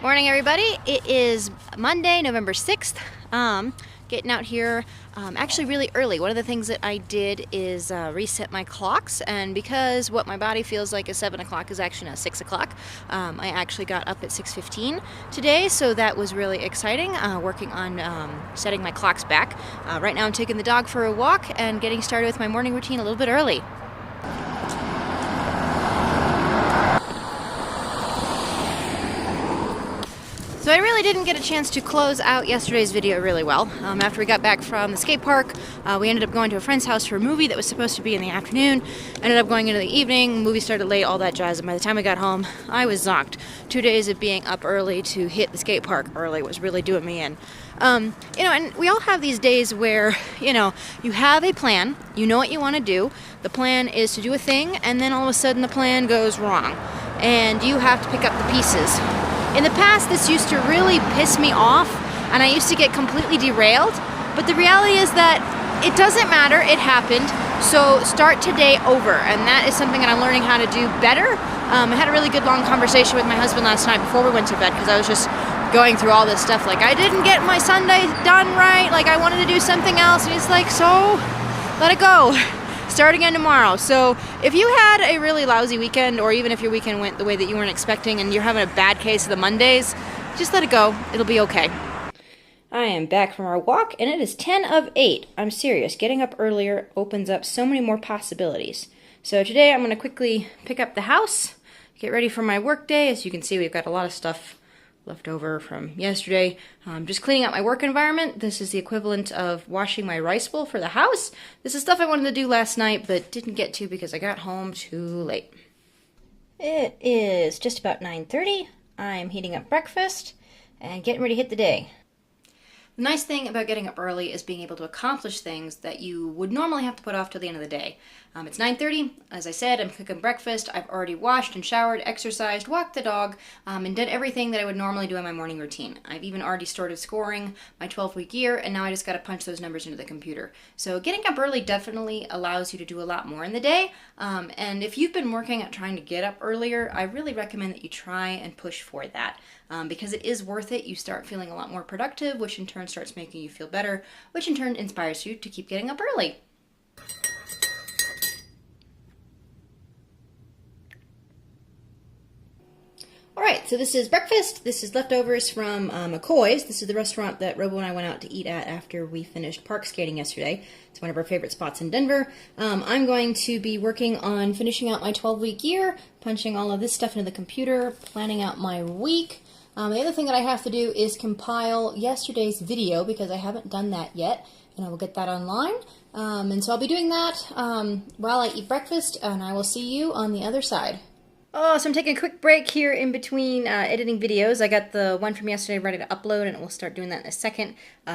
Morning, everybody. It is Monday, November 6th. Getting out here actually really early. One of the things that I did is reset my clocks, and because what my body feels like is 7 o'clock is actually now 6 o'clock, I actually got up at 6:15 today, so that was really exciting, working on setting my clocks back. Right now I'm taking the dog for a walk and getting started with my morning routine a little bit early. So I really didn't get a chance to close out yesterday's video really well. After we got back from the skate park, we ended up going to a friend's house for a movie that was supposed to be in the afternoon. Ended up going into the evening, movie started late, all that jazz, and by the time I got home, I was zonked. 2 days of being up early to hit the skate park early was really doing me in. And we all have these days where, you have a plan, you know what you want to do, the plan is to do a thing, and then all of a sudden the plan goes wrong, and you have to pick up the pieces. In the past, this used to really piss me off, and I used to get completely derailed, but the reality is that it doesn't matter, it happened, so start today over, and that is something that I'm learning how to do better. I had a really good long conversation with my husband last night before we went to bed, because I was just going through all this stuff, like I didn't get my Sunday done right, like I wanted to do something else, and he's like, so let it go. Start again tomorrow. So if you had a really lousy weekend, or even if your weekend went the way that you weren't expecting and you're having a bad case of the Mondays, just let it go. It'll be okay. I am back from our walk, and it is 10 of 8. I'm serious. Getting up earlier opens up so many more possibilities. So today I'm going to quickly pick up the house, get ready for my work day. As you can see, we've got a lot of stuff left over from yesterday. Just cleaning out my work environment. This is the equivalent of washing my rice bowl for the house. This is stuff I wanted to do last night but didn't get to because I got home too late. It is just about 9:30. I'm heating up breakfast and getting ready to hit the day. The nice thing about getting up early is being able to accomplish things that you would normally have to put off till the end of the day. It's 9:30. As I said, I'm cooking breakfast. I've already washed and showered, exercised, walked the dog, and did everything that I would normally do in my morning routine. I've even already started scoring my 12-week year, and now I just got to punch those numbers into the computer. So getting up early definitely allows you to do a lot more in the day. And if you've been working at trying to get up earlier, I really recommend that you try and push for that. Because it is worth it. You start feeling a lot more productive, which in turn starts making you feel better, which in turn inspires you to keep getting up early. Alright, so this is breakfast. This is leftovers from McCoy's. This is the restaurant that Robo and I went out to eat at after we finished park skating yesterday. It's one of our favorite spots in Denver. I'm going to be working on finishing out my 12-week year, punching all of this stuff into the computer, planning out my week. The other thing that I have to do is compile yesterday's video because I haven't done that yet, and I will get that online. And so I'll be doing that while I eat breakfast, and I will see you on the other side. Oh, so I'm taking a quick break here in between editing videos. I got the one from yesterday ready to upload, and we'll start doing that in a second.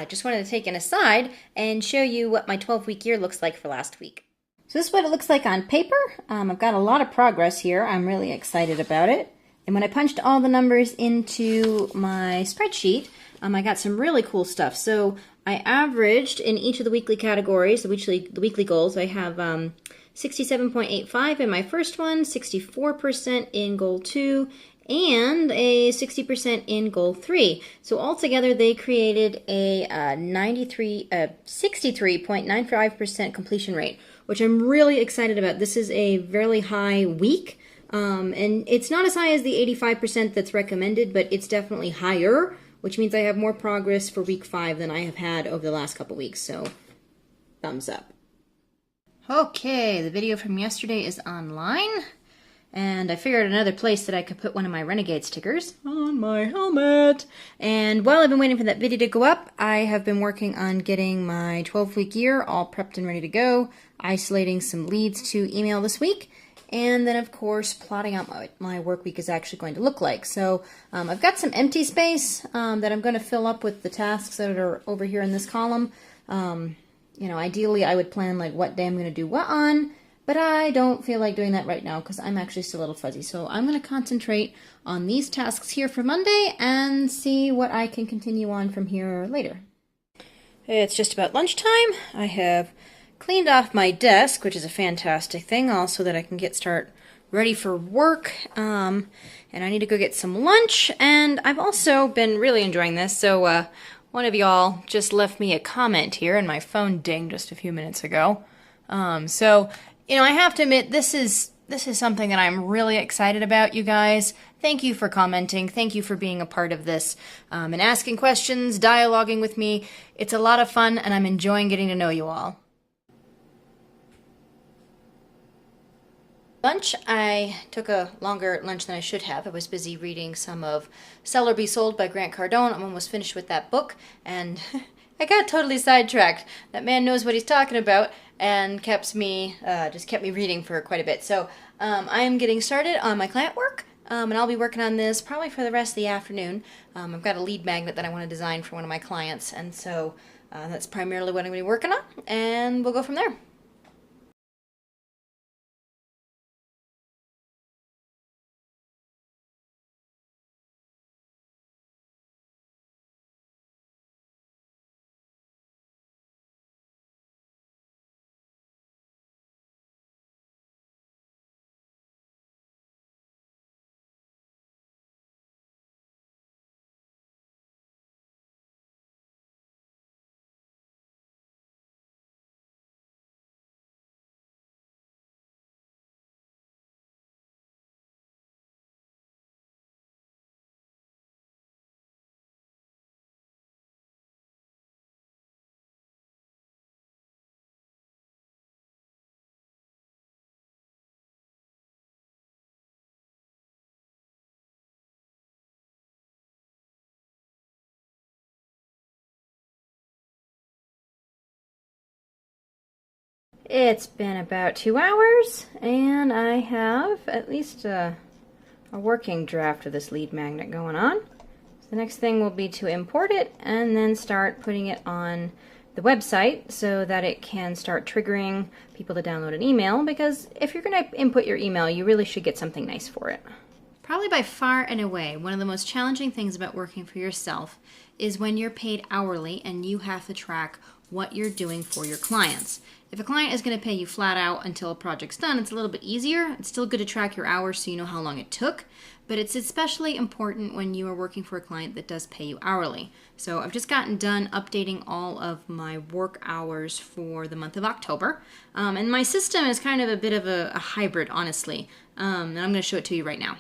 Just wanted to take an aside and show you what my 12-week year looks like for last week. So this is what it looks like on paper. I've got a lot of progress here. I'm really excited about it. And when I punched all the numbers into my spreadsheet, I got some really cool stuff. So I averaged in each of the weekly categories, the weekly goals. I have 67.85 in my first one, 64% in goal 2, and a 60% in goal 3. So altogether, they created a 63.95% completion rate, which I'm really excited about. This is a very high week. And it's not as high as the 85% that's recommended, but it's definitely higher, which means I have more progress for week 5 than I have had over the last couple weeks, so thumbs up. Okay, the video from yesterday is online, and I figured another place that I could put one of my Renegade stickers on my helmet. And while I've been waiting for that video to go up, I have been working on getting my 12-week year all prepped and ready to go, isolating some leads to email this week, and then, of course, plotting out what my work week is actually going to look like. So I've got some empty space that I'm going to fill up with the tasks that are over here in this column. Ideally, I would plan like what day I'm going to do what on, but I don't feel like doing that right now because I'm actually still a little fuzzy. So I'm going to concentrate on these tasks here for Monday and see what I can continue on from here later. It's just about lunchtime. I have cleaned off my desk, which is a fantastic thing, also that I can start ready for work, and I need to go get some lunch, and I've also been really enjoying this, so one of y'all just left me a comment here, and my phone dinged just a few minutes ago. So, you know, I have to admit, this is something that I'm really excited about, you guys. Thank you for commenting. Thank you for being a part of this, and asking questions, dialoguing with me. It's a lot of fun, and I'm enjoying getting to know you all. Lunch, I took a longer lunch than I should have. I was busy reading some of Sell or Be Sold by Grant Cardone. I'm almost finished with that book, and I got totally sidetracked. That man knows what he's talking about, and kept me reading for quite a bit. So I am getting started on my client work, and I'll be working on this probably for the rest of the afternoon. I've got a lead magnet that I want to design for one of my clients, and so that's primarily what I'm going to be working on, and we'll go from there. It's been about 2 hours, and I have at least a working draft of this lead magnet going on. So the next thing will be to import it and then start putting it on the website so that it can start triggering people to download an email, because if you're going to input your email, you really should get something nice for it. Probably by far and away, one of the most challenging things about working for yourself is when you're paid hourly and you have to track what you're doing for your clients. If a client is going to pay you flat out until a project's done, it's a little bit easier. It's still good to track your hours so you know how long it took, but it's especially important when you are working for a client that does pay you hourly. So I've just gotten done updating all of my work hours for the month of October, and my system is kind of a bit of a hybrid, honestly, and I'm going to show it to you right now.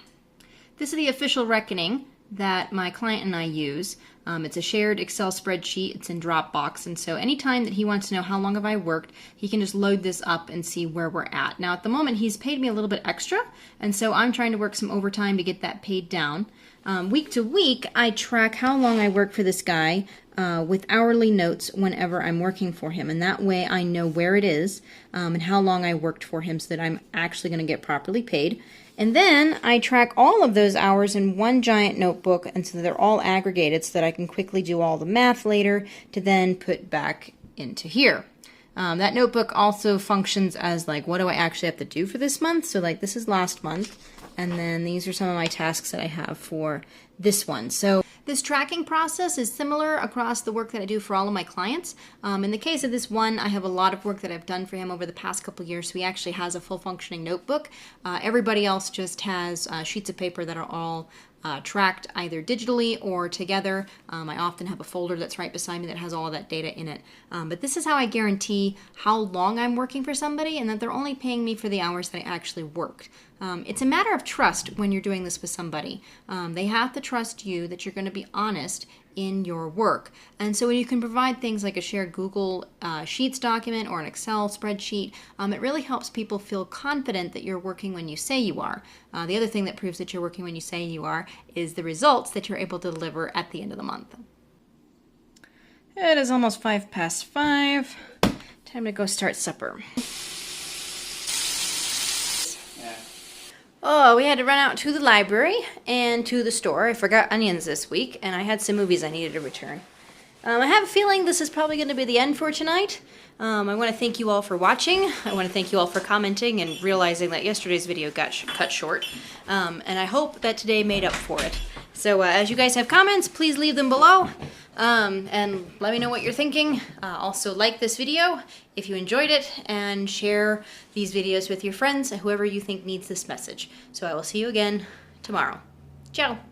This is the official reckoning that my client and I use. It's a shared Excel spreadsheet. It's in Dropbox, and so anytime that he wants to know how long have I worked, he can just load this up and see where we're at. Now at the moment he's paid me a little bit extra, and so I'm trying to work some overtime to get that paid down. Week to week I track how long I work for this guy with hourly notes whenever I'm working for him, and that way I know where it is and how long I worked for him so that I'm actually going to get properly paid. And then I track all of those hours in one giant notebook, and so they're all aggregated so that I can quickly do all the math later to then put back into here. That notebook also functions as like, what do I actually have to do for this month? So like this is last month, and then these are some of my tasks that I have for this one. So this tracking process is similar across the work that I do for all of my clients. In the case of this one, I have a lot of work that I've done for him over the past couple years, so he actually has a full functioning notebook. Everybody else just has sheets of paper that are all tracked either digitally or together. I often have a folder that's right beside me that has all of that data in it. But this is how I guarantee how long I'm working for somebody and that they're only paying me for the hours that I actually worked. It's a matter of trust when you're doing this with somebody. They have to trust you that you're going to be honest in your work. And so when you can provide things like a shared Google Sheets document or an Excel spreadsheet, it really helps people feel confident that you're working when you say you are. The other thing that proves that you're working when you say you are is the results that you're able to deliver at the end of the month. It is almost 5:05. Time to go start supper. Oh, we had to run out to the library and to the store. I forgot onions this week, and I had some movies I needed to return. I have a feeling this is probably going to be the end for tonight. I want to thank you all for watching. I want to thank you all for commenting and realizing that yesterday's video got cut short. And I hope that today made up for it. So as you guys have comments, please leave them below. And let me know what you're thinking. Also like this video if you enjoyed it, and share these videos with your friends and whoever you think needs this message. So I will see you again tomorrow. Ciao.